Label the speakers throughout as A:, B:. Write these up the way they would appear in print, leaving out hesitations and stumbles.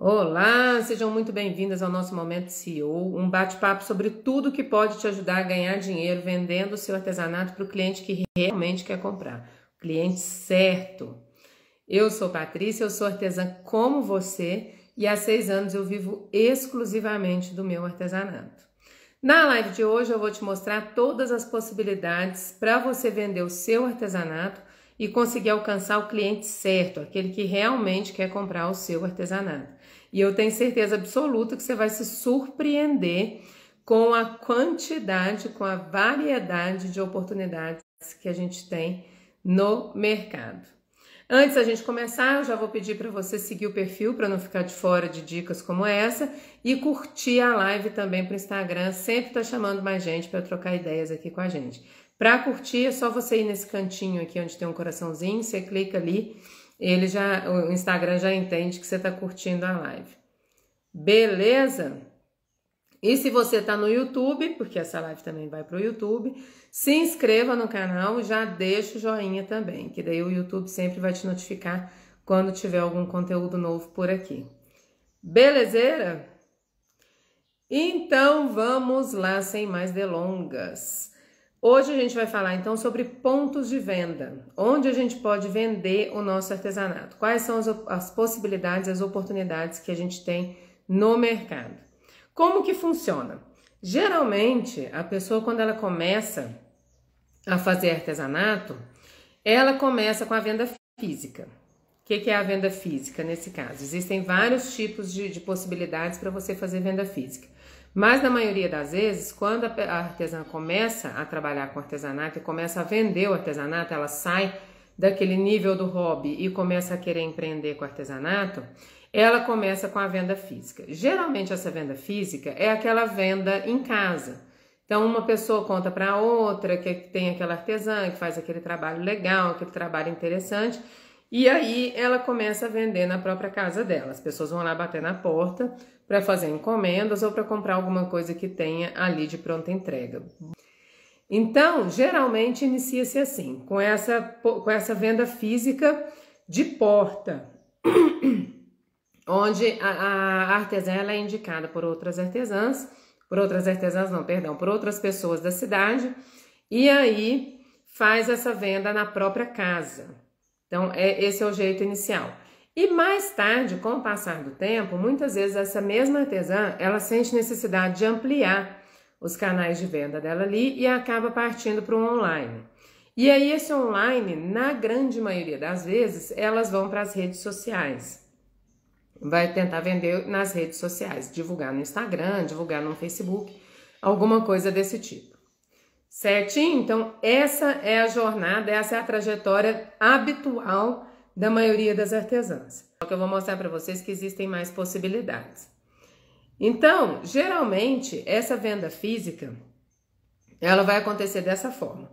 A: Olá, sejam muito bem-vindas ao nosso Momento CEO, um bate-papo sobre tudo que pode te ajudar a ganhar dinheiro vendendo o seu artesanato para o cliente que realmente quer comprar, o cliente certo. Eu sou Patrícia, eu sou artesã como você e há 6 anos eu vivo exclusivamente do meu artesanato. Na live de hoje eu vou te mostrar todas as possibilidades para você vender o seu artesanato e conseguir alcançar o cliente certo, aquele que realmente quer comprar o seu artesanato. E eu tenho certeza absoluta que você vai se surpreender com a quantidade, com a variedade de oportunidades que a gente tem no mercado. Antes da gente começar, eu já vou pedir para você seguir o perfil para não ficar de fora de dicas como essa e curtir a live também para o Instagram, sempre tá chamando mais gente para trocar ideias aqui com a gente. Para curtir é só você ir nesse cantinho aqui onde tem um coraçãozinho, você clica ali, o Instagram já entende que você está curtindo a live. Beleza? E se você está no YouTube, porque essa live também vai para o YouTube, se inscreva no canal e já deixa o joinha também, que daí o YouTube sempre vai te notificar quando tiver algum conteúdo novo por aqui. Belezeira? Então vamos lá, sem mais delongas. Hoje a gente vai falar então sobre pontos de venda, onde a gente pode vender o nosso artesanato, quais são as possibilidades, as oportunidades que a gente tem no mercado. Como que funciona? Geralmente, a pessoa quando ela começa a fazer artesanato, ela começa com a venda física. O que é a venda física nesse caso? Existem vários tipos de possibilidades para você fazer venda física. Mas na maioria das vezes, quando a artesã começa a trabalhar com artesanato e começa a vender o artesanato, ela sai daquele nível do hobby e começa a querer empreender com artesanato, ela começa com a venda física. Geralmente essa venda física é aquela venda em casa. Então uma pessoa conta para outra que tem aquela artesã que faz aquele trabalho legal, aquele trabalho interessante, e aí ela começa a vender na própria casa dela. As pessoas vão lá bater na porta para fazer encomendas ou para comprar alguma coisa que tenha ali de pronta entrega. Então, geralmente inicia-se assim, com essa venda física de porta, onde a artesã ela é indicada por outras pessoas da cidade, e aí faz essa venda na própria casa. Então, esse é o jeito inicial. E mais tarde, com o passar do tempo, muitas vezes essa mesma artesã, ela sente necessidade de ampliar os canais de venda dela ali e acaba partindo para o online. E aí esse online, na grande maioria das vezes, elas vão para as redes sociais. Vai tentar vender nas redes sociais, divulgar no Instagram, divulgar no Facebook, alguma coisa desse tipo. Certinho? Então, essa é a jornada, essa é a trajetória habitual da maioria das artesãs. Só que eu vou mostrar para vocês que existem mais possibilidades. Então, geralmente, essa venda física, ela vai acontecer dessa forma.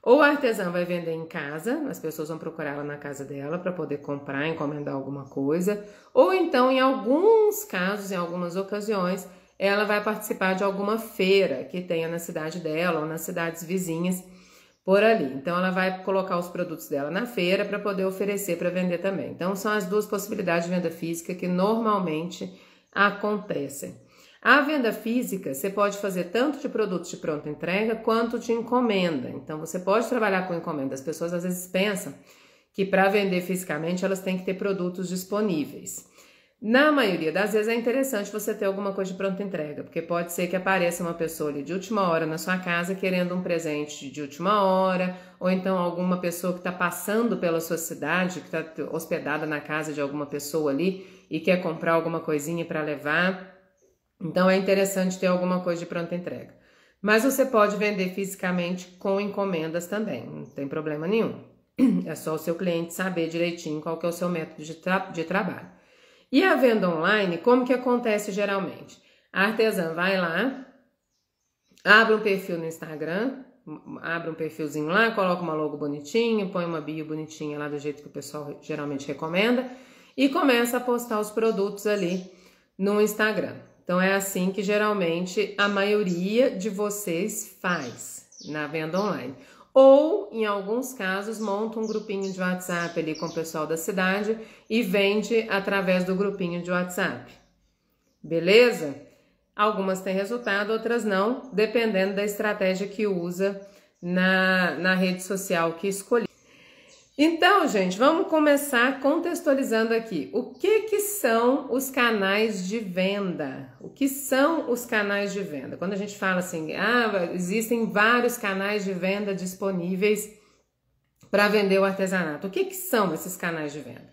A: Ou a artesã vai vender em casa, as pessoas vão procurar ela na casa dela para poder comprar, encomendar alguma coisa. Ou então, em alguns casos, em algumas ocasiões, ela vai participar de alguma feira que tenha na cidade dela ou nas cidades vizinhas por ali. Então, ela vai colocar os produtos dela na feira para poder oferecer para vender também. Então, são as duas possibilidades de venda física que normalmente acontecem. A venda física, você pode fazer tanto de produtos de pronta entrega quanto de encomenda. Então, você pode trabalhar com encomenda. As pessoas às vezes pensam que para vender fisicamente elas têm que ter produtos disponíveis. Na maioria das vezes é interessante você ter alguma coisa de pronta entrega, porque pode ser que apareça uma pessoa ali de última hora na sua casa querendo um presente de última hora, ou então alguma pessoa que está passando pela sua cidade, que está hospedada na casa de alguma pessoa ali e quer comprar alguma coisinha para levar. Então é interessante ter alguma coisa de pronta entrega. Mas você pode vender fisicamente com encomendas também, não tem problema nenhum. É só o seu cliente saber direitinho qual que é o seu método de trabalho. E a venda online, como que acontece geralmente? A artesã vai lá, abre um perfil no Instagram, abre um perfilzinho lá, coloca uma logo bonitinha, põe uma bio bonitinha lá do jeito que o pessoal geralmente recomenda e começa a postar os produtos ali no Instagram. Então é assim que geralmente a maioria de vocês faz na venda online. ou, em alguns casos, monta um grupinho de WhatsApp ali com o pessoal da cidade e vende através do grupinho de WhatsApp. Beleza? Algumas têm resultado, outras não, dependendo da estratégia que usa na rede social que escolhi. Então, gente, vamos começar contextualizando aqui. O que são os canais de venda? O que são os canais de venda? Quando a gente fala assim, existem vários canais de venda disponíveis para vender o artesanato. O que são esses canais de venda?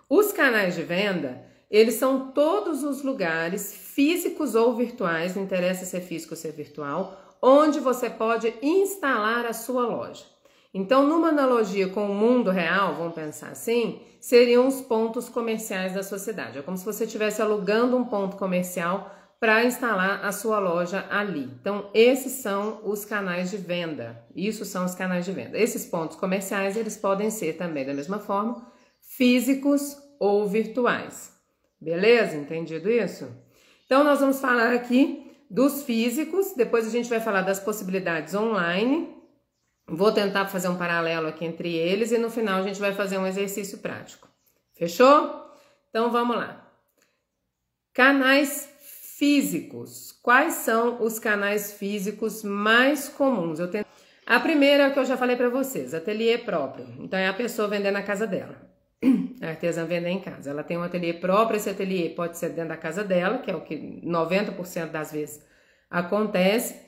A: Os canais de venda, eles são todos os lugares físicos ou virtuais, não interessa se é físico ou se é virtual, onde você pode instalar a sua loja. Então, numa analogia com o mundo real, vamos pensar assim, seriam os pontos comerciais da sua cidade. É como se você estivesse alugando um ponto comercial para instalar a sua loja ali. Então, esses são os canais de venda. Isso são os canais de venda. Esses pontos comerciais, eles podem ser também, da mesma forma, físicos ou virtuais. Beleza? Entendido isso? Então, nós vamos falar aqui dos físicos, depois a gente vai falar das possibilidades online. Vou tentar fazer um paralelo aqui entre eles e no final a gente vai fazer um exercício prático. Fechou? Então vamos lá. Canais físicos. Quais são os canais físicos mais comuns? A primeira é o que eu já falei para vocês, ateliê próprio. Então é a pessoa vendendo na casa dela. A artesã vender em casa. Ela tem um ateliê próprio, esse ateliê pode ser dentro da casa dela, que é o que 90% das vezes acontece.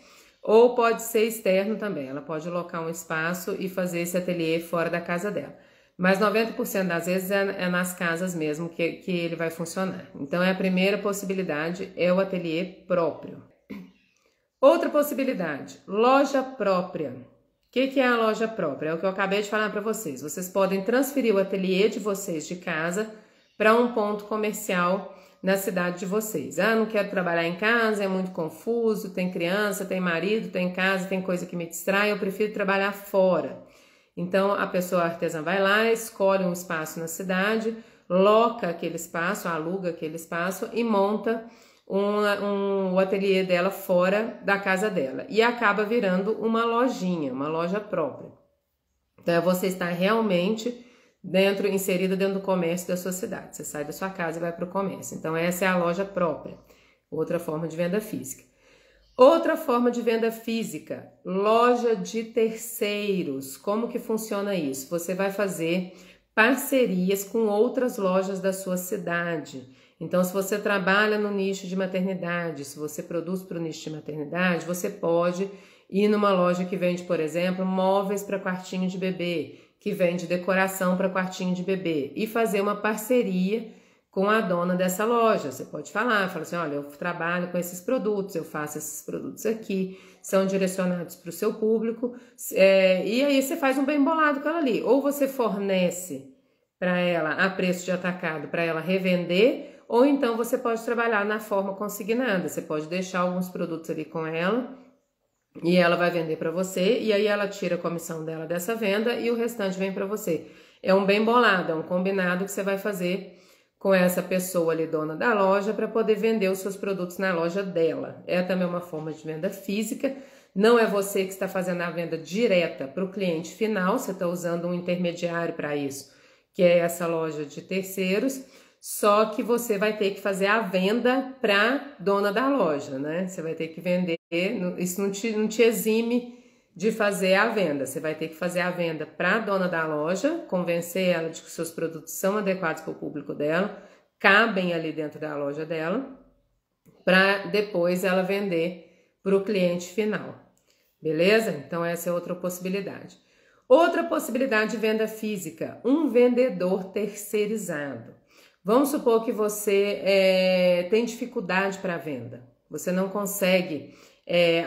A: Ou pode ser externo também, ela pode alocar um espaço e fazer esse ateliê fora da casa dela. Mas 90% das vezes é nas casas mesmo que ele vai funcionar. Então, a primeira possibilidade é o ateliê próprio. Outra possibilidade, loja própria. O que é a loja própria? É o que eu acabei de falar para vocês. Vocês podem transferir o ateliê de vocês de casa para um ponto comercial na cidade de vocês. Não quero trabalhar em casa, é muito confuso, tem criança, tem marido, tem casa, tem coisa que me distrai, eu prefiro trabalhar fora. Então, a pessoa artesã vai lá, escolhe um espaço na cidade, loca aquele espaço, aluga aquele espaço e monta o ateliê dela fora da casa dela. E acaba virando uma lojinha, uma loja própria. Então, você está realmente inserida dentro do comércio da sua cidade. Você sai da sua casa e vai para o comércio. Então, essa é a loja própria. Outra forma de venda física. Outra forma de venda física, loja de terceiros. Como que funciona isso? Você vai fazer parcerias com outras lojas da sua cidade. Então, se você trabalha no nicho de maternidade, se você produz para o nicho de maternidade, você pode ir numa loja que vende, por exemplo, móveis para quartinho de bebê, que vende decoração para quartinho de bebê e fazer uma parceria com a dona dessa loja. Você pode fala assim, olha, eu trabalho com esses produtos, eu faço esses produtos aqui, são direcionados para o seu público, e aí você faz um bem bolado com ela ali. Ou você fornece para ela a preço de atacado para ela revender, ou então você pode trabalhar na forma consignada, você pode deixar alguns produtos ali com ela, e ela vai vender para você, e aí ela tira a comissão dela dessa venda e o restante vem para você. É um bem bolado, é um combinado que você vai fazer com essa pessoa ali, dona da loja, para poder vender os seus produtos na loja dela. É também uma forma de venda física, não é você que está fazendo a venda direta para o cliente final, você está usando um intermediário para isso, que é essa loja de terceiros, só que você vai ter que fazer a venda para dona da loja, né? Você vai ter que vender, isso não te exime de fazer a venda. Você vai ter que fazer a venda para a dona da loja, convencer ela de que seus produtos são adequados para o público dela, cabem ali dentro da loja dela, para depois ela vender para o cliente final. Beleza? Então essa é outra possibilidade. Outra possibilidade de venda física, um vendedor terceirizado. Vamos supor que você tem dificuldade para a venda, você não consegue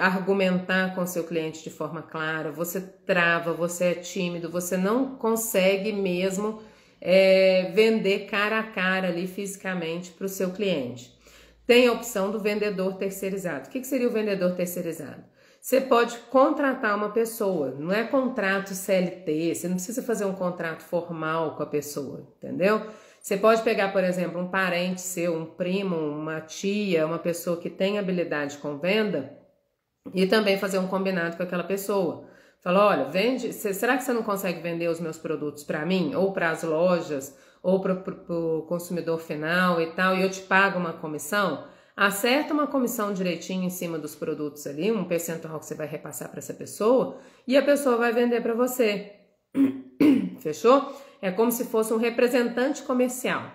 A: argumentar com seu cliente de forma clara, você trava, você é tímido, você não consegue mesmo vender cara a cara ali fisicamente para o seu cliente. Tem a opção do vendedor terceirizado. O que seria o vendedor terceirizado? Você pode contratar uma pessoa, não é contrato CLT, você não precisa fazer um contrato formal com a pessoa, entendeu? Você pode pegar, por exemplo, um parente seu, um primo, uma tia, uma pessoa que tem habilidade com venda e também fazer um combinado com aquela pessoa. Fala, olha, vende, será que você não consegue vender os meus produtos para mim? Ou para as lojas, ou para o consumidor final e tal, e eu te pago uma comissão? Acerta uma comissão direitinho em cima dos produtos ali, um percentual que você vai repassar para essa pessoa, e a pessoa vai vender para você. Fechou? É como se fosse um representante comercial.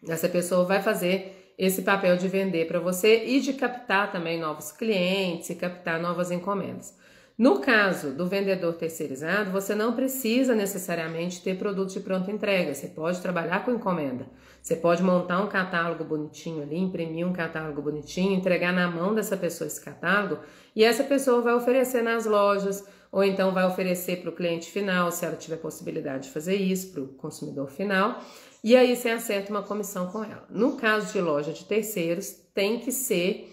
A: Essa pessoa vai fazer esse papel de vender para você e de captar também novos clientes e captar novas encomendas. No caso do vendedor terceirizado, você não precisa necessariamente ter produtos de pronta entrega. Você pode trabalhar com encomenda. Você pode montar um catálogo bonitinho ali, imprimir um catálogo bonitinho, entregar na mão dessa pessoa esse catálogo e essa pessoa vai oferecer nas lojas ou então vai oferecer para o cliente final, se ela tiver possibilidade de fazer isso, para o consumidor final. E aí você acerta uma comissão com ela. No caso de loja de terceiros, tem que ser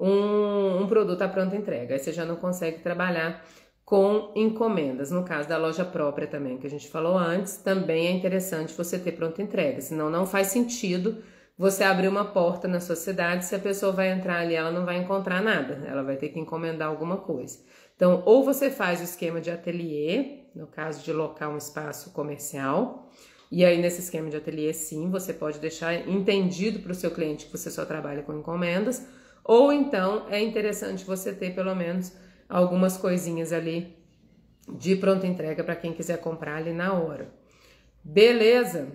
A: um produto à pronta entrega. Aí você já não consegue trabalhar com encomendas. No caso da loja própria também, que a gente falou antes, também é interessante você ter pronta entrega. Senão não faz sentido você abrir uma porta na sua cidade, se a pessoa vai entrar ali, ela não vai encontrar nada. Ela vai ter que encomendar alguma coisa. Então, ou você faz o esquema de ateliê, no caso de locar um espaço comercial, e aí nesse esquema de ateliê, sim, você pode deixar entendido para o seu cliente que você só trabalha com encomendas, ou então é interessante você ter pelo menos algumas coisinhas ali de pronta entrega para quem quiser comprar ali na hora. Beleza?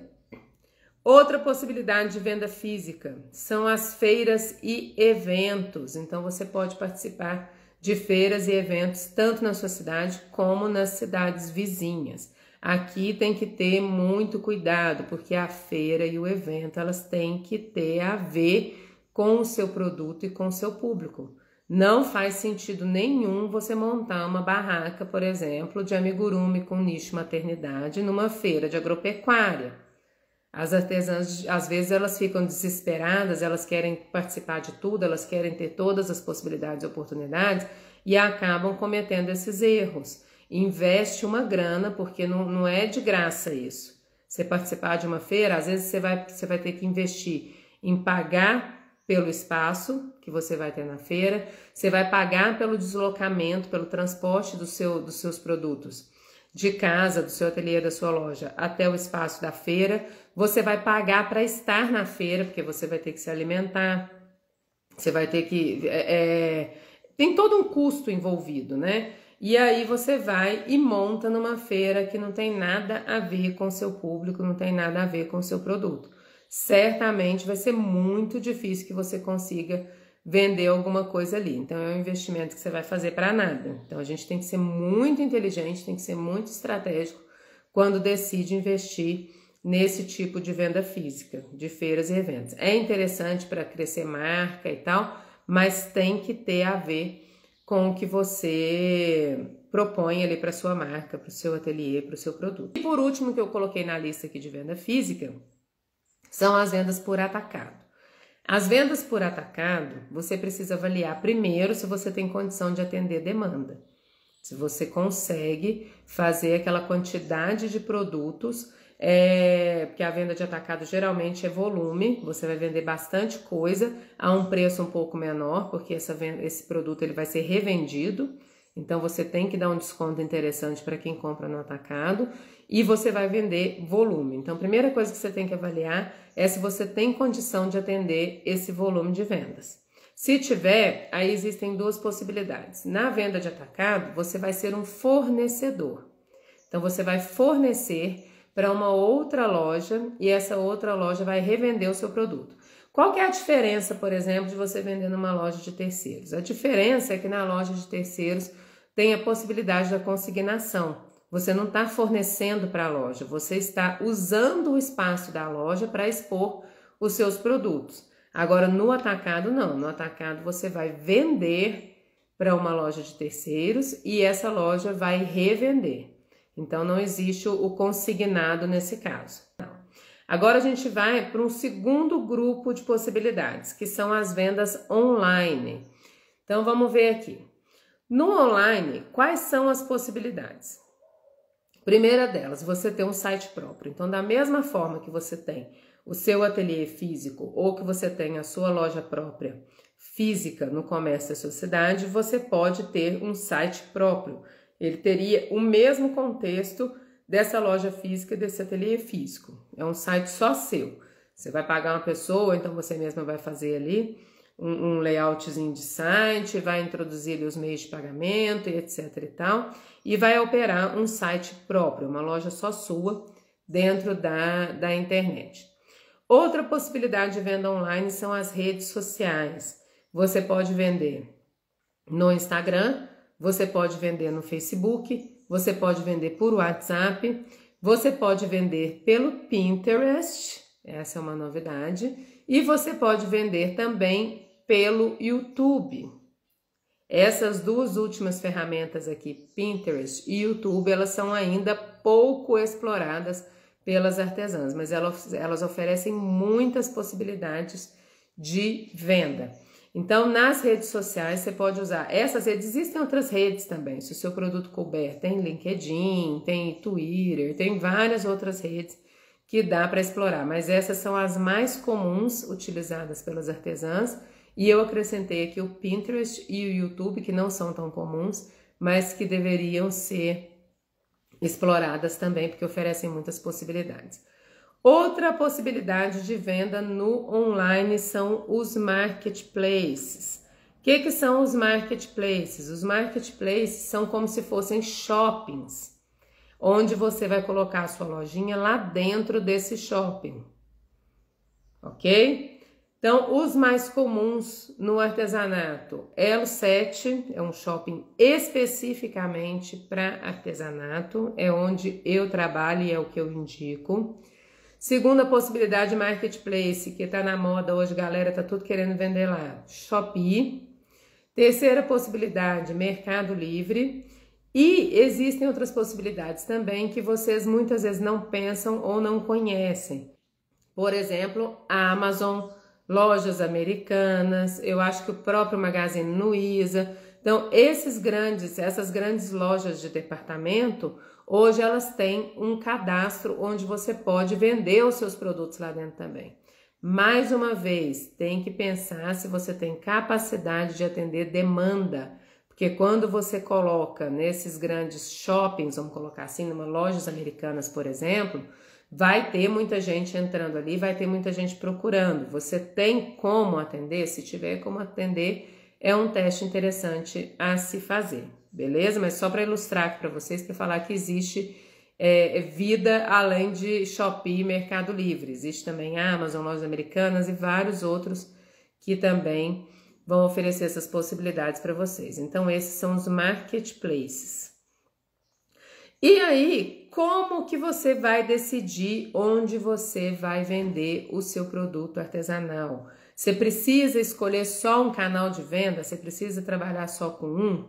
A: Outra possibilidade de venda física são as feiras e eventos. Então você pode participar de feiras e eventos tanto na sua cidade como nas cidades vizinhas. Aqui tem que ter muito cuidado, porque a feira e o evento, elas têm que ter a ver com o seu produto e com o seu público. Não faz sentido nenhum você montar uma barraca, por exemplo, de amigurumi com nicho maternidade numa feira de agropecuária. As artesãs, às vezes, elas ficam desesperadas, elas querem participar de tudo, elas querem ter todas as possibilidades e oportunidades e acabam cometendo esses erros. Investe uma grana, porque não é de graça isso. Você participar de uma feira, às vezes você vai ter que investir em pagar pelo espaço que você vai ter na feira, você vai pagar pelo deslocamento, pelo transporte dos seus produtos de casa, do seu ateliê, da sua loja, até o espaço da feira. Você vai pagar para estar na feira, porque você vai ter que se alimentar, você vai ter que... tem todo um custo envolvido, né? E aí você vai e monta numa feira que não tem nada a ver com o seu público, não tem nada a ver com o seu produto. Certamente vai ser muito difícil que você consiga vender alguma coisa ali. Então é um investimento que você vai fazer para nada. Então a gente tem que ser muito inteligente, tem que ser muito estratégico quando decide investir nesse tipo de venda física, de feiras e eventos. É interessante para crescer marca e tal, mas tem que ter a ver com o que você propõe ali para sua marca, para o seu ateliê, para o seu produto. E por último, que eu coloquei na lista aqui de venda física, são as vendas por atacado. As vendas por atacado, você precisa avaliar primeiro se você tem condição de atender demanda. Se você consegue fazer aquela quantidade de produtos, porque a venda de atacado geralmente é volume, você vai vender bastante coisa a um preço um pouco menor, porque esse produto ele vai ser revendido, então você tem que dar um desconto interessante para quem compra no atacado e você vai vender volume. Então a primeira coisa que você tem que avaliar é se você tem condição de atender esse volume de vendas. Se tiver, aí existem duas possibilidades. Na venda de atacado, você vai ser um fornecedor. Então você vai fornecer para uma outra loja e essa outra loja vai revender o seu produto. Qual que é a diferença, por exemplo, de você vender numa loja de terceiros? A diferença é que na loja de terceiros tem a possibilidade da consignação. Você não está fornecendo para a loja, você está usando o espaço da loja para expor os seus produtos. Agora, no atacado, não. No atacado, você vai vender para uma loja de terceiros e essa loja vai revender. Então, não existe o consignado nesse caso. Agora, a gente vai para um segundo grupo de possibilidades, que são as vendas online. Então, vamos ver aqui. No online, quais são as possibilidades? Primeira delas, você ter um site próprio. Então, da mesma forma que você tem o seu ateliê físico ou que você tem a sua loja própria física no comércio da sua cidade, você pode ter um site próprio. Ele teria o mesmo contexto dessa loja física, desse ateliê físico. É um site só seu. Você vai pagar uma pessoa, então você mesma vai fazer ali um layoutzinho de site, vai introduzir ali os meios de pagamento e etc e tal, e vai operar um site próprio, uma loja só sua dentro da internet. Outra possibilidade de venda online são as redes sociais. Você pode vender no Instagram, você pode vender no Facebook, você pode vender por WhatsApp, você pode vender pelo Pinterest, essa é uma novidade, e você pode vender também pelo YouTube. Essas duas últimas ferramentas aqui, Pinterest e YouTube, elas são ainda pouco exploradas pelas artesãs, mas elas oferecem muitas possibilidades de venda. Então, nas redes sociais, você pode usar essas redes. Existem outras redes também. Se o seu produto couber, tem LinkedIn, tem Twitter, tem várias outras redes que dá para explorar. Mas essas são as mais comuns utilizadas pelas artesãs. E eu acrescentei aqui o Pinterest e o YouTube, que não são tão comuns, mas que deveriam ser exploradas também, porque oferecem muitas possibilidades. Outra possibilidade de venda no online são os marketplaces. O que são os marketplaces? Os marketplaces são como se fossem shoppings, onde você vai colocar a sua lojinha lá dentro desse shopping, ok? Então, os mais comuns no artesanato, Elo 7 é um shopping especificamente para artesanato, é onde eu trabalho e é o que eu indico. Segunda possibilidade, marketplace, que tá na moda hoje, galera, tá tudo querendo vender lá, Shopee. Terceira possibilidade, Mercado Livre. E existem outras possibilidades também que vocês muitas vezes não pensam ou não conhecem. Por exemplo, a Amazon, lojas americanas, eu acho que o próprio Magazine Luiza. Então, essas grandes lojas de departamento, hoje elas têm um cadastro onde você pode vender os seus produtos lá dentro também. Mais uma vez, tem que pensar se você tem capacidade de atender demanda, porque quando você coloca nesses grandes shoppings, vamos colocar assim, numa lojas americanas, por exemplo, vai ter muita gente entrando ali, vai ter muita gente procurando. Você tem como atender? Se tiver como atender, é um teste interessante a se fazer, beleza? Mas só para ilustrar aqui para vocês, para falar que existe vida além de Shopee e Mercado Livre. Existe também Amazon, lojas americanas e vários outros que também vão oferecer essas possibilidades para vocês. Então, esses são os marketplaces. E aí, como que você vai decidir onde você vai vender o seu produto artesanal? Você precisa escolher só um canal de venda? Você precisa trabalhar só com um?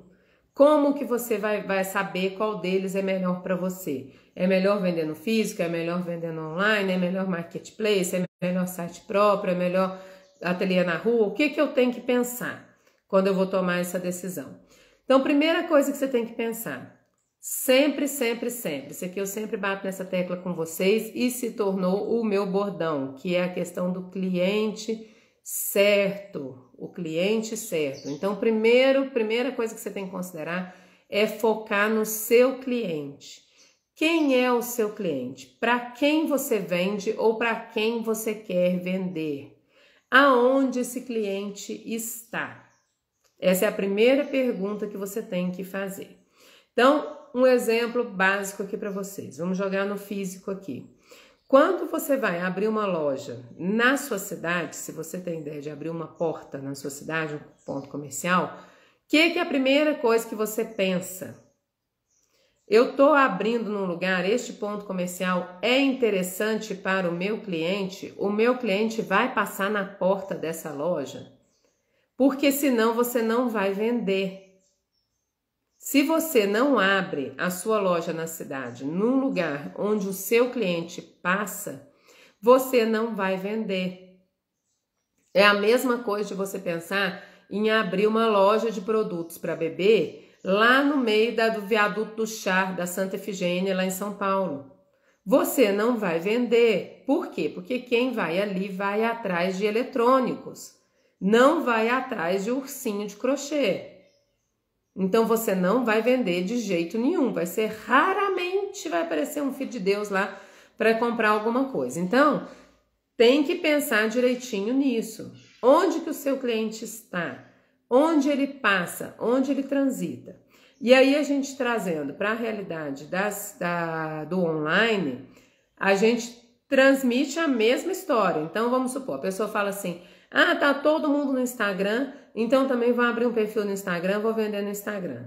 A: Como que você vai saber qual deles é melhor para você? É melhor vender no físico? É melhor vender no online? É melhor marketplace? É melhor site próprio? É melhor ateliê na rua? O que eu tenho que pensar quando eu vou tomar essa decisão? Então, primeira coisa que você tem que pensar, sempre, sempre, sempre, isso aqui eu sempre bato nessa tecla com vocês e se tornou o meu bordão, que é a questão do cliente certo, o cliente certo. Então, primeira coisa que você tem que considerar é focar no seu cliente. Quem é o seu cliente? Para quem você vende ou para quem você quer vender? Aonde esse cliente está? Essa é a primeira pergunta que você tem que fazer. Então, um exemplo básico aqui para vocês. Vamos jogar no físico aqui. Quando você vai abrir uma loja na sua cidade, se você tem ideia de abrir uma porta na sua cidade, um ponto comercial, o que é a primeira coisa que você pensa? Eu estou abrindo num lugar, este ponto comercial é interessante para o meu cliente vai passar na porta dessa loja? Porque senão você não vai vender. Se você não abre a sua loja na cidade, num lugar onde o seu cliente passa, você não vai vender. É a mesma coisa de você pensar em abrir uma loja de produtos para bebê lá no meio do viaduto do Char, da Santa Efigênia, lá em São Paulo. Você não vai vender. Por quê? Porque quem vai ali vai atrás de eletrônicos, não vai atrás de ursinho de crochê. Então você não vai vender de jeito nenhum, vai ser raramente vai aparecer um filho de Deus lá para comprar alguma coisa. Então, tem que pensar direitinho nisso. Onde que o seu cliente está? Onde ele passa? Onde ele transita? E aí a gente trazendo para a realidade do online, a gente transmite a mesma história. Então vamos supor, a pessoa fala assim, ah, tá todo mundo no Instagram, então também vou abrir um perfil no Instagram, vou vender no Instagram.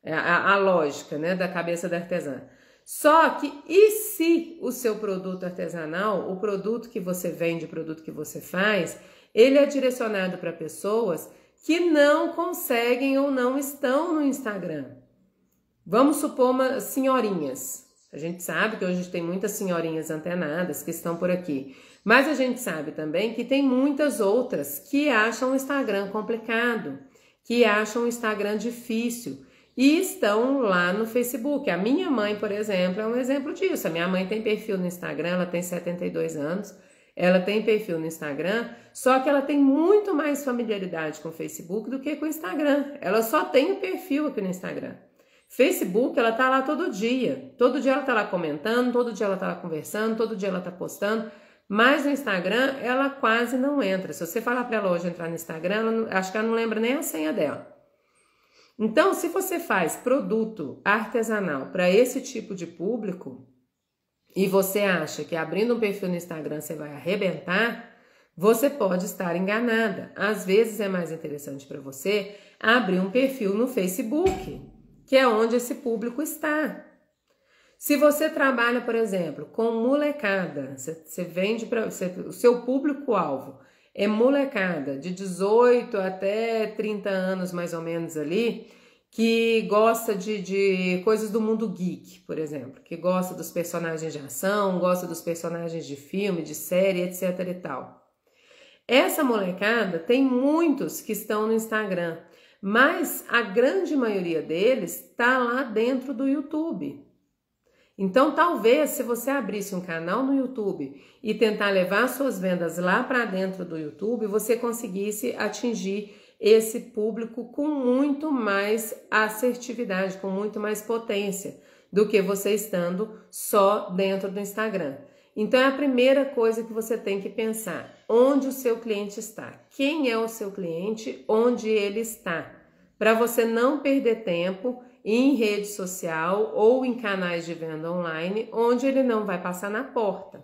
A: É a lógica, né, da cabeça da artesã. Só que, e se o seu produto artesanal, o produto que você vende, o produto que você faz, ele é direcionado para pessoas que não conseguem ou não estão no Instagram? Vamos supor umas senhorinhas. A gente sabe que hoje tem muitas senhorinhas antenadas que estão por aqui. Mas a gente sabe também que tem muitas outras que acham o Instagram complicado, que acham o Instagram difícil e estão lá no Facebook. A minha mãe, por exemplo, é um exemplo disso. A minha mãe tem perfil no Instagram, ela tem 72 anos, ela tem perfil no Instagram, só que ela tem muito mais familiaridade com o Facebook do que com o Instagram. Ela só tem o perfil aqui no Instagram. Facebook, ela tá lá todo dia ela tá lá comentando, todo dia ela tá lá conversando, todo dia ela tá postando, mas no Instagram ela quase não entra. Se você falar para ela hoje entrar no Instagram, acho que ela não lembra nem a senha dela. Então, se você faz produto artesanal para esse tipo de público e você acha que abrindo um perfil no Instagram você vai arrebentar, você pode estar enganada. Às vezes é mais interessante para você abrir um perfil no Facebook, que é onde esse público está. Se você trabalha, por exemplo, com molecada, você vende para o seu público-alvo é molecada de 18 até 30 anos mais ou menos ali, que gosta de coisas do mundo geek, por exemplo, que gosta dos personagens de ação, gosta dos personagens de filme, de série, etc e tal. Essa molecada tem muitos que estão no Instagram, mas a grande maioria deles está lá dentro do YouTube. Então, talvez, se você abrisse um canal no YouTube e tentar levar suas vendas lá para dentro do YouTube, você conseguisse atingir esse público com muito mais assertividade, com muito mais potência do que você estando só dentro do Instagram. Então, é a primeira coisa que você tem que pensar: onde o seu cliente está? Quem é o seu cliente? Onde ele está? Para você não perder tempo em rede social ou em canais de venda online, onde ele não vai passar na porta.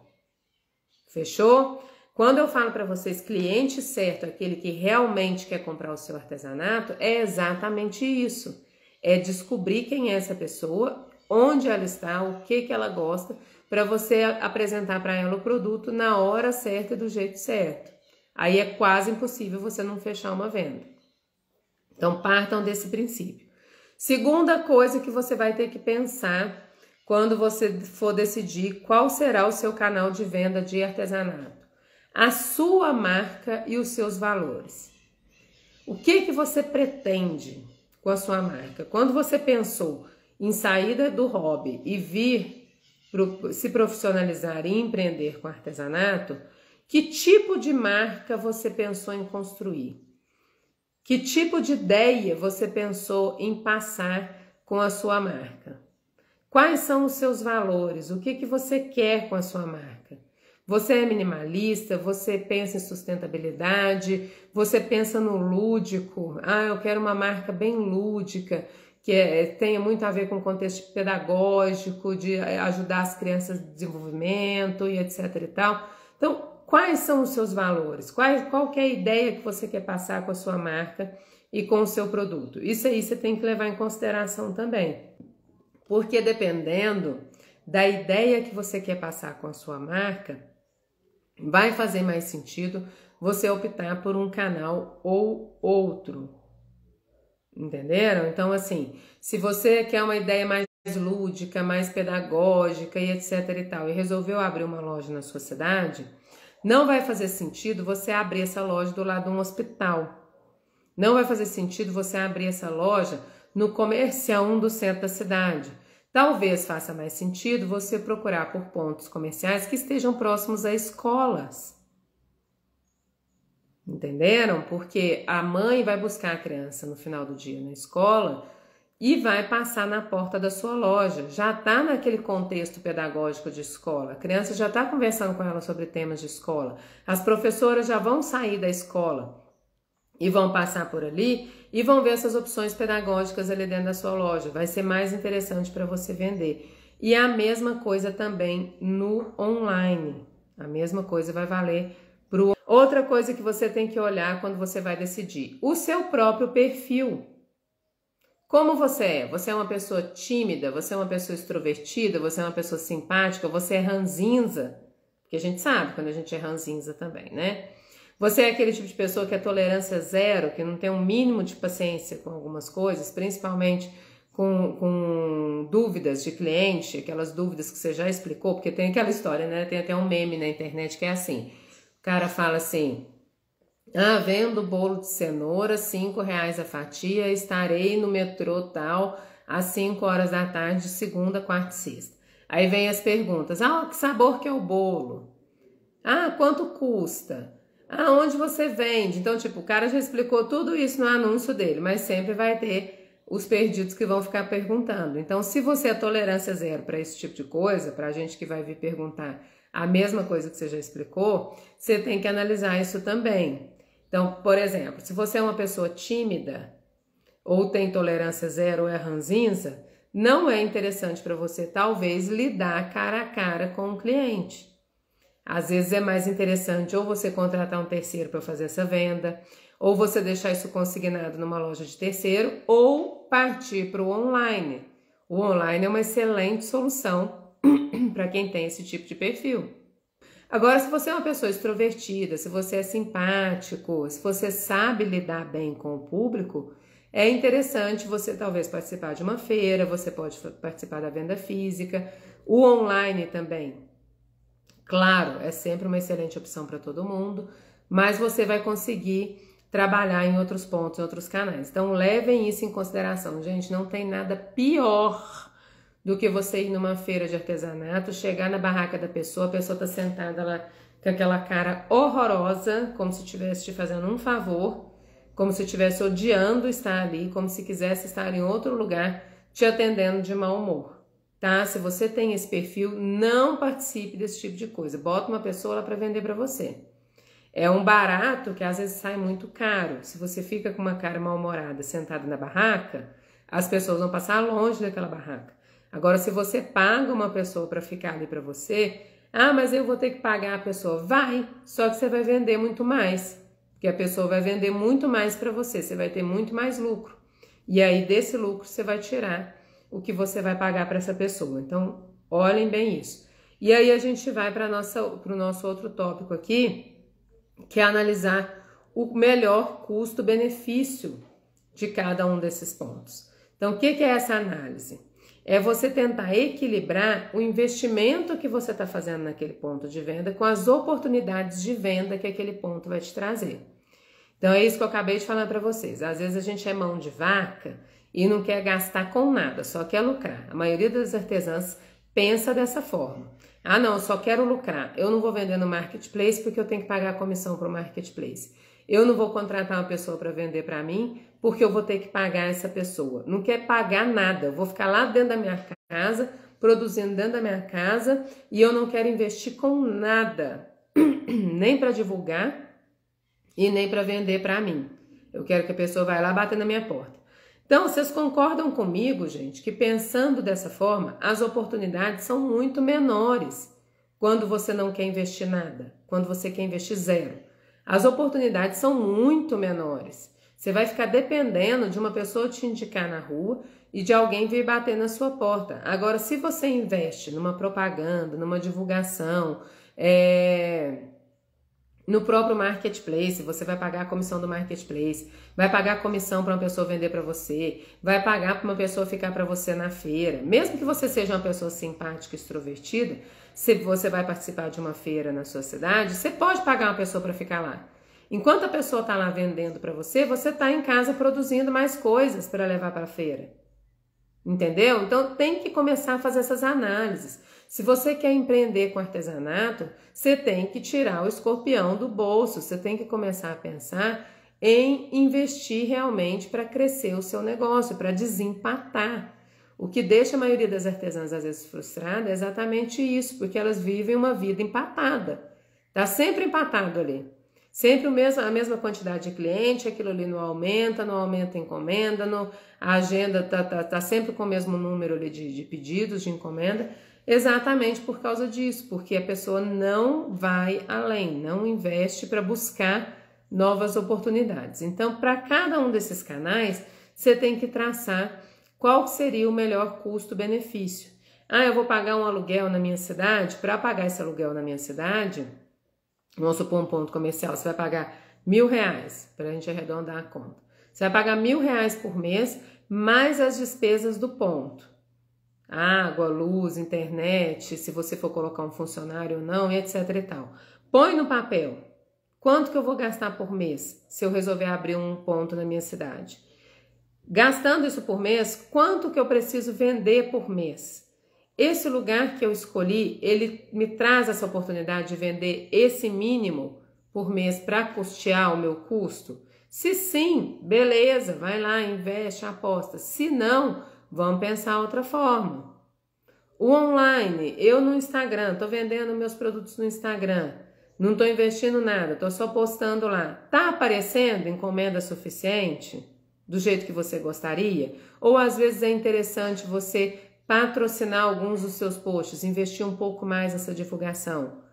A: Fechou? Quando eu falo para vocês cliente certo, aquele que realmente quer comprar o seu artesanato, é exatamente isso. É descobrir quem é essa pessoa, onde ela está, o que ela gosta, para você apresentar para ela o produto na hora certa e do jeito certo. Aí é quase impossível você não fechar uma venda. Então partam desse princípio. Segunda coisa que você vai ter que pensar quando você for decidir qual será o seu canal de venda de artesanato: a sua marca e os seus valores. O que você pretende com a sua marca? Quando você pensou em sair do hobby e vir se profissionalizar e empreender com artesanato, que tipo de marca você pensou em construir? Que tipo de ideia você pensou em passar com a sua marca? Quais são os seus valores? O que você quer com a sua marca? Você é minimalista? Você pensa em sustentabilidade? Você pensa no lúdico? Ah, eu quero uma marca bem lúdica, que tenha muito a ver com o contexto pedagógico, de ajudar as crianças no desenvolvimento e etc e tal. Então, quais são os seus valores? Qual que é a ideia que você quer passar com a sua marca e com o seu produto? Isso aí você tem que levar em consideração também. Porque dependendo da ideia que você quer passar com a sua marca, vai fazer mais sentido você optar por um canal ou outro. Entenderam? Então, assim, se você quer uma ideia mais lúdica, mais pedagógica e etc e tal, e resolveu abrir uma loja na sua cidade, não vai fazer sentido você abrir essa loja do lado de um hospital. Não vai fazer sentido você abrir essa loja no comercial do centro da cidade. Talvez faça mais sentido você procurar por pontos comerciais que estejam próximos a escolas. Entenderam? Porque a mãe vai buscar a criança no final do dia na escola e vai passar na porta da sua loja. Já está naquele contexto pedagógico de escola. A criança já está conversando com ela sobre temas de escola. As professoras já vão sair da escola e vão passar por ali e vão ver essas opções pedagógicas ali dentro da sua loja. Vai ser mais interessante para você vender. E a mesma coisa também no online. A mesma coisa vai valer para o... Outra coisa que você tem que olhar quando você vai decidir. O seu próprio perfil. Como você é? Você é uma pessoa tímida? Você é uma pessoa extrovertida? Você é uma pessoa simpática? Você é ranzinza? Porque a gente sabe quando a gente é ranzinza também, né? Você é aquele tipo de pessoa que é tolerância zero, que não tem um mínimo de paciência com algumas coisas, principalmente com dúvidas de cliente, aquelas dúvidas que você já explicou, porque tem aquela história, né? Tem até um meme na internet que é assim, o cara fala assim, vendo bolo de cenoura, R$5 a fatia, estarei no metrô tal, às 5 horas da tarde, segunda, quarta e sexta. Aí vem as perguntas, que sabor que é o bolo? Quanto custa? Onde você vende? Então, tipo, o cara já explicou tudo isso no anúncio dele, mas sempre vai ter os perdidos que vão ficar perguntando. Então, se você é tolerância zero para esse tipo de coisa, para a gente que vai vir perguntar a mesma coisa que você já explicou, você tem que analisar isso também. Então, por exemplo, se você é uma pessoa tímida, ou tem tolerância zero ou é ranzinza, não é interessante para você, talvez, lidar cara a cara com o cliente. Às vezes é mais interessante ou você contratar um terceiro para fazer essa venda, ou você deixar isso consignado numa loja de terceiro, ou partir para o online. O online é uma excelente solução para quem tem esse tipo de perfil. Agora, se você é uma pessoa extrovertida, se você é simpático, se você sabe lidar bem com o público, é interessante você talvez participar de uma feira, você pode participar da venda física, o online também. Claro, é sempre uma excelente opção para todo mundo, mas você vai conseguir trabalhar em outros pontos, em outros canais. Então, levem isso em consideração. Gente, não tem nada pior do que você ir numa feira de artesanato, chegar na barraca da pessoa, a pessoa tá sentada lá com aquela cara horrorosa, como se estivesse te fazendo um favor, como se estivesse odiando estar ali, como se quisesse estar em outro lugar, te atendendo de mau humor. Tá? Se você tem esse perfil, não participe desse tipo de coisa. Bota uma pessoa lá para vender para você. É um barato que às vezes sai muito caro. Se você fica com uma cara mal-humorada sentada na barraca, as pessoas vão passar longe daquela barraca. Agora, se você paga uma pessoa para ficar ali para você, mas eu vou ter que pagar a pessoa. Vai, só que você vai vender muito mais. Porque a pessoa vai vender muito mais para você, você vai ter muito mais lucro. E aí, desse lucro, você vai tirar o que você vai pagar para essa pessoa. Então, olhem bem isso. E aí a gente vai para o nosso outro tópico aqui, que é analisar o melhor custo-benefício de cada um desses pontos. Então, o que é essa análise? É você tentar equilibrar o investimento que você está fazendo naquele ponto de venda com as oportunidades de venda que aquele ponto vai te trazer. Então, é isso que eu acabei de falar para vocês. Às vezes a gente é mão de vaca e não quer gastar com nada, só quer lucrar. A maioria das artesãs pensa dessa forma. Não, eu só quero lucrar. Eu não vou vender no marketplace porque eu tenho que pagar a comissão para o marketplace. Eu não vou contratar uma pessoa para vender para mim porque eu vou ter que pagar essa pessoa. Não quer pagar nada. Eu vou ficar lá dentro da minha casa, produzindo dentro da minha casa e eu não quero investir com nada, nem para divulgar e nem para vender para mim. Eu quero que a pessoa vá lá bater na minha porta. Então, vocês concordam comigo, gente, que pensando dessa forma, as oportunidades são muito menores quando você não quer investir nada, quando você quer investir zero. As oportunidades são muito menores. Você vai ficar dependendo de uma pessoa te indicar na rua e de alguém vir bater na sua porta. Agora, se você investe numa propaganda, numa divulgação, no próprio marketplace, você vai pagar a comissão do marketplace, vai pagar a comissão para uma pessoa vender para você, vai pagar para uma pessoa ficar para você na feira. Mesmo que você seja uma pessoa simpática, extrovertida, se você vai participar de uma feira na sua cidade, você pode pagar uma pessoa para ficar lá. Enquanto a pessoa está lá vendendo para você, você está em casa produzindo mais coisas para levar para a feira. Entendeu? Então tem que começar a fazer essas análises. Se você quer empreender com artesanato, você tem que tirar o escorpião do bolso, você tem que começar a pensar em investir realmente para crescer o seu negócio, para desempatar. O que deixa a maioria das artesãs às vezes frustrada é exatamente isso, porque elas vivem uma vida empatada. Tá sempre empatado ali. Sempre a mesma quantidade de cliente, aquilo ali não aumenta a encomenda, a agenda tá sempre com o mesmo número ali de pedidos de encomenda, exatamente por causa disso, porque a pessoa não vai além, não investe para buscar novas oportunidades. Então, para cada um desses canais, você tem que traçar qual seria o melhor custo-benefício. Eu vou pagar um aluguel na minha cidade. Para pagar esse aluguel na minha cidade, vamos supor um ponto comercial, você vai pagar R$1.000, para a gente arredondar a conta. Você vai pagar R$1.000 por mês, mais as despesas do ponto. Água, luz, internet, se você for colocar um funcionário ou não, etc e tal. Põe no papel. Quanto que eu vou gastar por mês se eu resolver abrir um ponto na minha cidade? Gastando isso por mês, quanto que eu preciso vender por mês? Esse lugar que eu escolhi, ele me traz essa oportunidade de vender esse mínimo por mês para custear o meu custo? Se sim, beleza, vai lá, investe, aposta. Se não, vamos pensar outra forma. O online, eu no Instagram, estou vendendo meus produtos no Instagram, não estou investindo nada, estou só postando lá. Tá aparecendo encomenda suficiente do jeito que você gostaria? Ou às vezes é interessante você patrocinar alguns dos seus posts, investir um pouco mais nessa divulgação?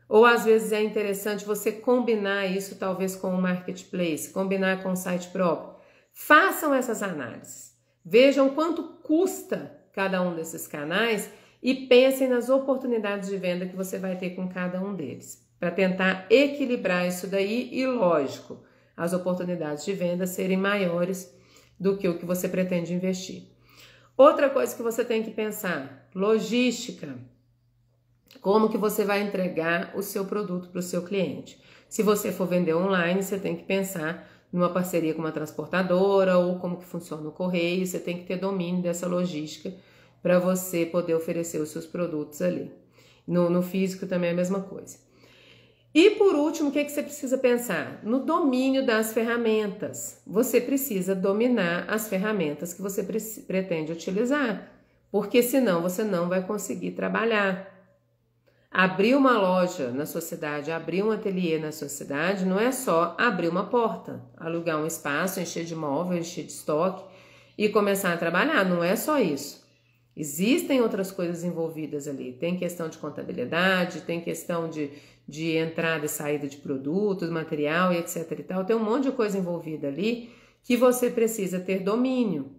A: Ou às vezes é interessante você combinar isso talvez com o marketplace, combinar com o site próprio. Façam essas análises, vejam quanto custa cada um desses canais e pensem nas oportunidades de venda que você vai ter com cada um deles, para tentar equilibrar isso daí e, lógico, as oportunidades de venda serem maiores do que o que você pretende investir. Outra coisa que você tem que pensar, logística. Como que você vai entregar o seu produto para o seu cliente? Se você for vender online, você tem que pensar numa parceria com uma transportadora ou como que funciona o correio, você tem que ter domínio dessa logística para você poder oferecer os seus produtos ali. No físico também é a mesma coisa. E por último, o que você precisa pensar? No domínio das ferramentas. Você precisa dominar as ferramentas que você pretende utilizar, porque senão você não vai conseguir trabalhar. Abrir uma loja na sua cidade, abrir um ateliê na sua cidade, não é só abrir uma porta, alugar um espaço, encher de móveis, encher de estoque e começar a trabalhar. Não é só isso. Existem outras coisas envolvidas ali. Tem questão de contabilidade, tem questão de entrada e saída de produtos, material e etc e tal. Tem um monte de coisa envolvida ali que você precisa ter domínio.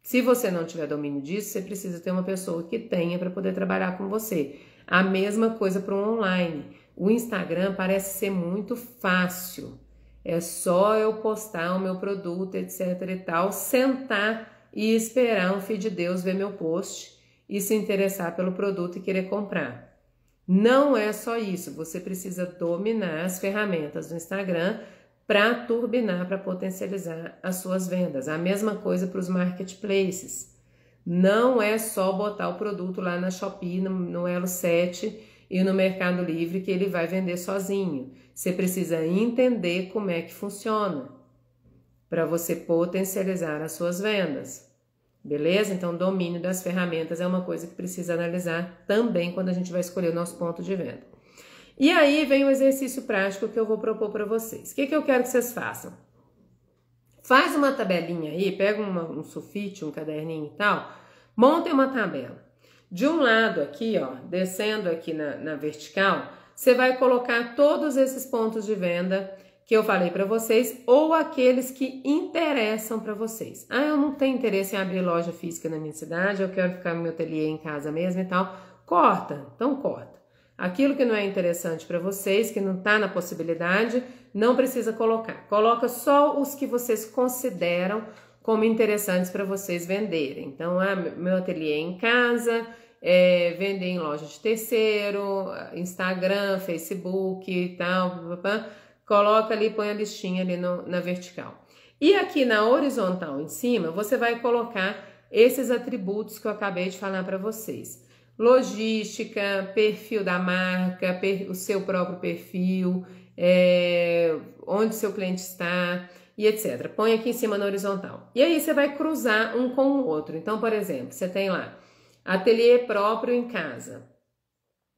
A: Se você não tiver domínio disso, você precisa ter uma pessoa que tenha para poder trabalhar com você. A mesma coisa para o online. O Instagram parece ser muito fácil. É só eu postar o meu produto, etc e tal, sentar e esperar um filho de Deus ver meu post e se interessar pelo produto e querer comprar. Não é só isso, você precisa dominar as ferramentas do Instagram para turbinar, para potencializar as suas vendas. A mesma coisa para os marketplaces. Não é só botar o produto lá na Shopee, no Elo 7 e no Mercado Livre que ele vai vender sozinho. Você precisa entender como é que funciona para você potencializar as suas vendas. Beleza? Então, domínio das ferramentas é uma coisa que precisa analisar também quando a gente vai escolher o nosso ponto de venda. E aí vem o exercício prático que eu vou propor para vocês. O que eu quero que vocês façam? Faz uma tabelinha aí, pega um sulfite, um caderninho e tal, montem uma tabela. De um lado aqui, ó, descendo aqui na vertical, você vai colocar todos esses pontos de venda que eu falei para vocês ou aqueles que interessam para vocês. Eu não tenho interesse em abrir loja física na minha cidade, eu quero ficar no meu ateliê em casa mesmo e tal. Corta, então corta. Aquilo que não é interessante para vocês, que não está na possibilidade, não precisa colocar. Coloca só os que vocês consideram como interessantes para vocês venderem. Então, meu ateliê em casa, vender em loja de terceiro, Instagram, Facebook e tal, coloca ali, põe a listinha ali na vertical. E aqui na horizontal em cima, você vai colocar esses atributos que eu acabei de falar para vocês. logística, perfil da marca, o seu próprio perfil, onde seu cliente está e etc. Põe aqui em cima na horizontal. E aí você vai cruzar um com o outro. Então, por exemplo, você tem lá ateliê próprio em casa.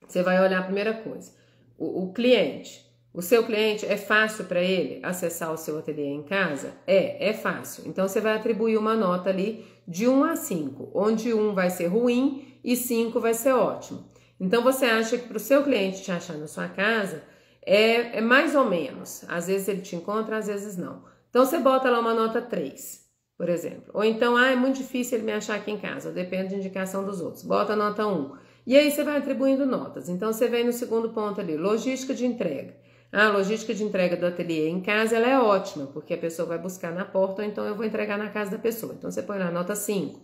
A: Você vai olhar a primeira coisa. O cliente. O seu cliente, é fácil para ele acessar o seu ateliê em casa? É fácil. Então, você vai atribuir uma nota ali de 1 a 5, onde 1 vai ser ruim e 5 vai ser ótimo. Então, você acha que para o seu cliente te achar na sua casa é mais ou menos. Às vezes ele te encontra, às vezes não. Então, você bota lá uma nota 3, por exemplo. Ou então, é muito difícil ele me achar aqui em casa, depende de indicação dos outros. Bota a nota 1. E aí, você vai atribuindo notas. Então, você vem no segundo ponto ali, logística de entrega. A logística de entrega do ateliê em casa, ela é ótima, porque a pessoa vai buscar na porta, ou então eu vou entregar na casa da pessoa. Então, você põe lá nota 5.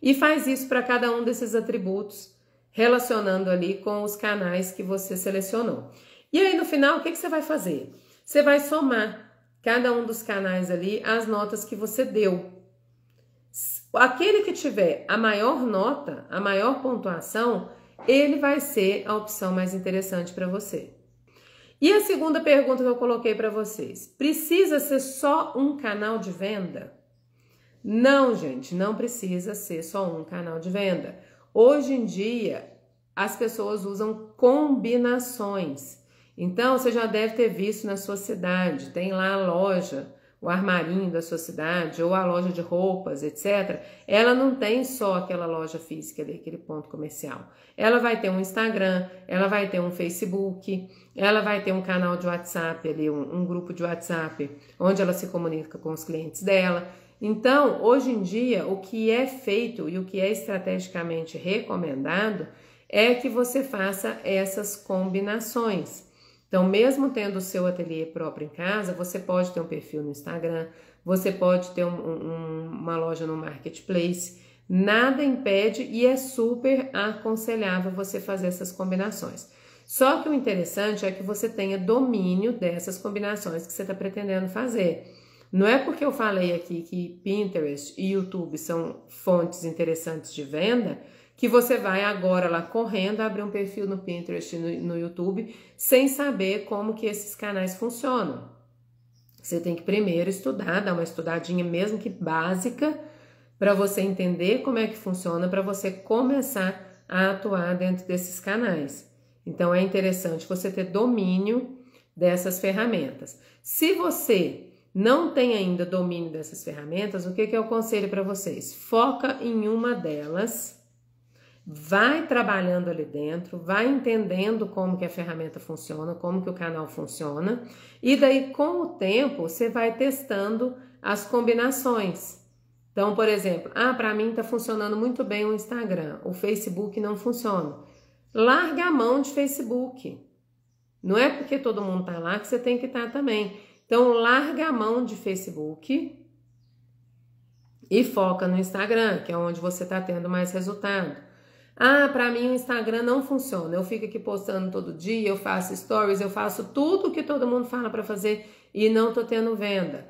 A: E faz isso para cada um desses atributos, relacionando ali com os canais que você selecionou. E aí, no final, o que você vai fazer? Você vai somar cada um dos canais ali as notas que você deu. Aquele que tiver a maior nota, a maior pontuação, ele vai ser a opção mais interessante para você. E a segunda pergunta que eu coloquei para vocês, precisa ser só um canal de venda? Não, gente, não precisa ser só um canal de venda. Hoje em dia, as pessoas usam combinações. Então, você já deve ter visto na sua cidade, tem lá a loja, o armarinho da sua cidade, ou a loja de roupas, etc. Ela não tem só aquela loja física ali, aquele ponto comercial. Ela vai ter um Instagram, ela vai ter um Facebook, ela vai ter um canal de WhatsApp ali, um grupo de WhatsApp, onde ela se comunica com os clientes dela. Então, hoje em dia, o que é feito e o que é estrategicamente recomendado é que você faça essas combinações. Então, mesmo tendo o seu ateliê próprio em casa, você pode ter um perfil no Instagram, você pode ter uma loja no Marketplace, nada impede e é super aconselhável você fazer essas combinações. Só que o interessante é que você tenha domínio dessas combinações que você está pretendendo fazer. Não é porque eu falei aqui que Pinterest e YouTube são fontes interessantes de venda que você vai agora lá correndo abrir um perfil no Pinterest e no YouTube sem saber como que esses canais funcionam. Você tem que primeiro estudar, dar uma estudadinha mesmo que básica, para você entender como é que funciona, para você começar a atuar dentro desses canais. Então é interessante você ter domínio dessas ferramentas. Se você não tem ainda domínio dessas ferramentas, o que eu aconselho para vocês? Foca em uma delas. Vai trabalhando ali dentro, vai entendendo como que a ferramenta funciona, como que o canal funciona, e daí com o tempo você vai testando as combinações. Então, por exemplo, para mim tá funcionando muito bem o Instagram, o Facebook não funciona. Larga a mão de Facebook. Não é porque todo mundo tá lá que você tem que estar também. Então, larga a mão de Facebook e foca no Instagram, que é onde você tá tendo mais resultado. Para mim o Instagram não funciona, eu fico aqui postando todo dia, eu faço stories, eu faço tudo que todo mundo fala para fazer e não tô tendo venda.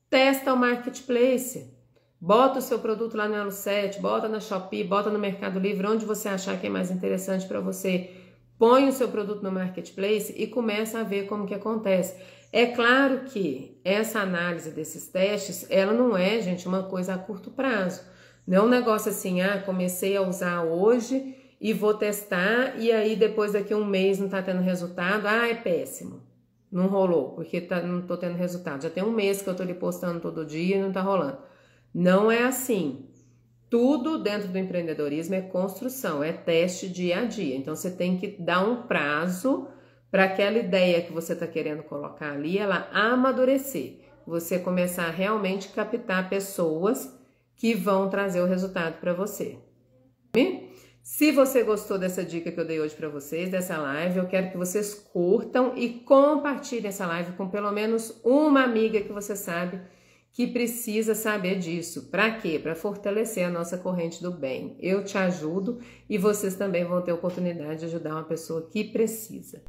A: Testa o Marketplace, bota o seu produto lá no Elo7, bota na Shopee, bota no Mercado Livre, onde você achar que é mais interessante para você. Põe o seu produto no Marketplace e começa a ver como que acontece. É claro que essa análise desses testes, ela não é, gente, uma coisa a curto prazo. Não é um negócio assim, comecei a usar hoje e vou testar e aí depois daqui a um mês não tá tendo resultado, é péssimo. Não rolou, porque não tô tendo resultado. Já tem um mês que eu tô ali postando todo dia e não tá rolando. Não é assim. Tudo dentro do empreendedorismo é construção, é teste dia a dia. Então você tem que dar um prazo para aquela ideia que você tá querendo colocar ali, ela amadurecer. Você começar a realmente captar pessoas que vão trazer o resultado para você. Se você gostou dessa dica que eu dei hoje para vocês, dessa live, eu quero que vocês curtam e compartilhem essa live com pelo menos uma amiga que você sabe que precisa saber disso. Para quê? Para fortalecer a nossa corrente do bem. Eu te ajudo e vocês também vão ter a oportunidade de ajudar uma pessoa que precisa.